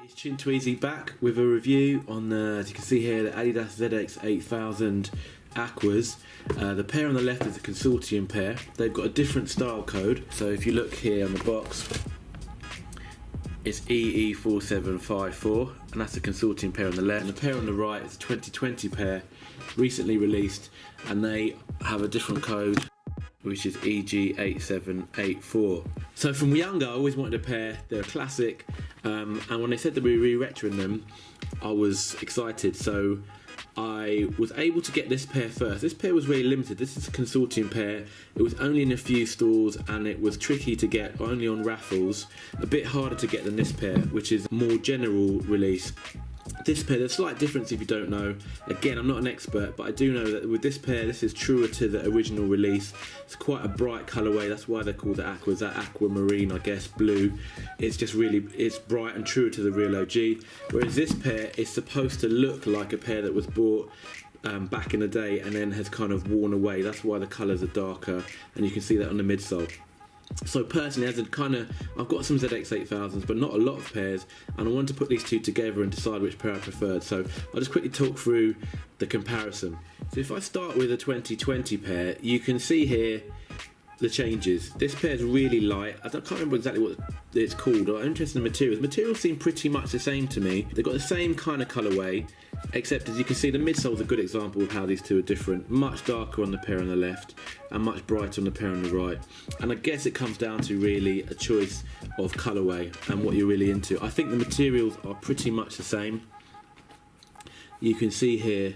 It's Chin Tweezy back with a review on the, as you can see here, the Adidas ZX 8000 Aquas. The pair on the left is a Consortium pair. They've got a different style code. So if you look here on the box, it's EE4754, and that's the Consortium pair on the left. And the pair on the right is a 2020 pair, recently released, and they have a different code, which is EG8784. So from younger, I always wanted a pair. They're a classic, and when they said that we were re-retroing them, I was excited. So I was able to get this pair first. This pair was really limited. This is a Consortium pair. It was only in a few stores, and it was tricky to get, only on raffles. A bit harder to get than this pair, which is more general release. This pair, there's a slight difference if you don't know. Again, I'm not an expert, but I do know that with this pair, this is truer to the original release. It's quite a bright colourway, that's why they're called the Aquas, that aquamarine, I guess, blue. It's just really, it's bright and truer to the real OG. Whereas this pair is supposed to look like a pair that was bought back in the day and then has kind of worn away. That's why the colours are darker, and you can see that on the midsole. So personally, as a kind of, I've got some ZX 8000s, but not a lot of pairs, and I wanted to put these two together and decide which pair I preferred. So I'll just quickly talk through the comparison. So if I start with a 2020 pair, you can see here the changes. This pair is really light. I can't remember exactly what it's called. I'm interested in the materials. Materials seem pretty much the same to me. They've got the same kind of colourway, except as you can see, the midsole is a good example of how these two are different. Much darker on the pair on the left and much brighter on the pair on the right. And I guess it comes down to really a choice of colourway and what you're really into. I think the materials are pretty much the same. You can see here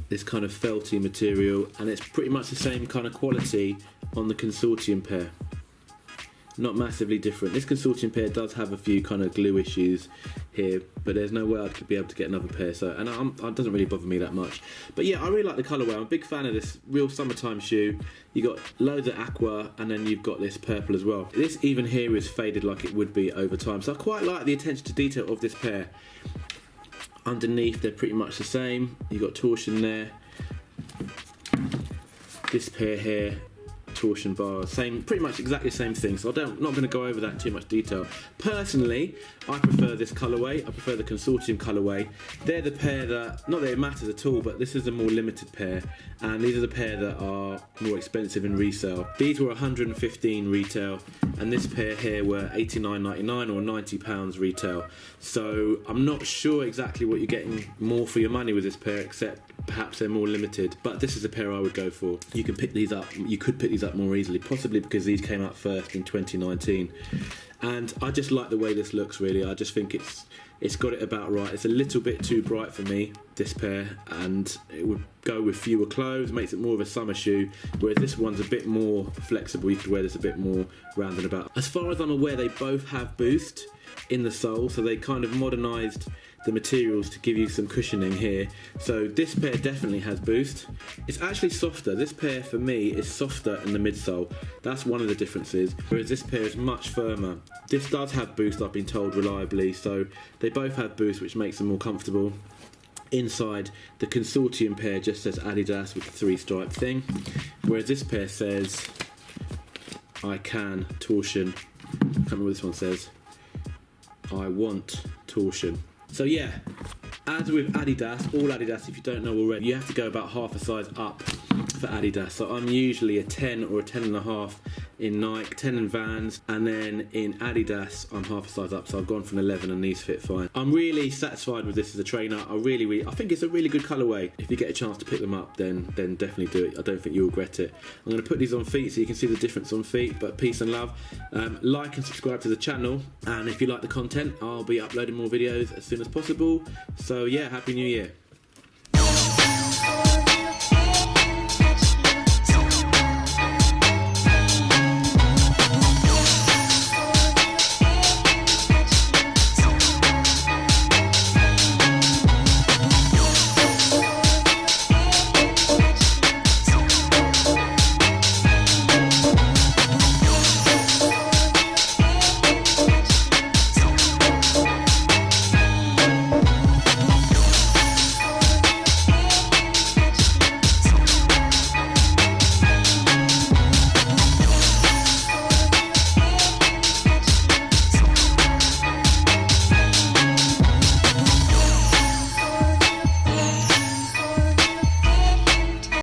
this kind of felty material, and it's pretty much the same kind of quality on the Consortium pair. Not massively different. This Consortium pair does have a few kind of glue issues here, but there's no way I could be able to get another pair, so, and it doesn't really bother me that much. But yeah, I really like the colourway. I'm a big fan of this real summertime shoe. You got loads of aqua, and then you've got this purple as well. This even here is faded like it would be over time, so I quite like the attention to detail of this pair. Underneath, they're pretty much the same. You've got torsion there. This pair here, torsion bars, same, pretty much exactly the same thing. So I'm not going to go over that in too much detail. Personally, I prefer this colourway. I prefer the Consortium colourway. They're the pair that, not that it matters at all, but this is a more limited pair, and these are the pair that are more expensive in resale. These were $115 retail, and this pair here were $89.99 or £90 retail. So I'm not sure exactly what you're getting more for your money with this pair, except perhaps they're more limited, but this is a pair I would go for. You can pick these up, you could pick these up more easily, possibly because these came out first in 2019. And I just like the way this looks, really. I just think it's got it about right. It's a little bit too bright for me, this pair, and it would go with fewer clothes, makes it more of a summer shoe, whereas this one's a bit more flexible. You could wear this a bit more round and about. As far as I'm aware, they both have boost in the sole, so they kind of modernised the materials to give you some cushioning here. So this pair definitely has boost. It's actually softer. This pair for me is softer in the midsole. That's one of the differences, whereas this pair is much firmer. This does have boost, I've been told reliably, so they both have boost, which makes them more comfortable. Inside, the Consortium pair just says Adidas with the 3-stripe thing, whereas this pair says I can torsion. I can't remember what this one says. I want torsion. So yeah, as with Adidas, all Adidas, if you don't know already, you have to go about half a size up for Adidas. So I'm usually a 10 or a 10.5 in Nike, 10 in Vans, and then in Adidas I'm half a size up, so I've gone from 11 and these fit fine. I'm really satisfied with this as a trainer. I think it's a really good colourway. If you get a chance to pick them up, then definitely do it. I don't think you'll regret it. I'm going to put these on feet so you can see the difference on feet, but peace and love. Like and subscribe to the channel, and if you like the content, I'll be uploading more videos as soon as possible. So yeah, Happy New Year.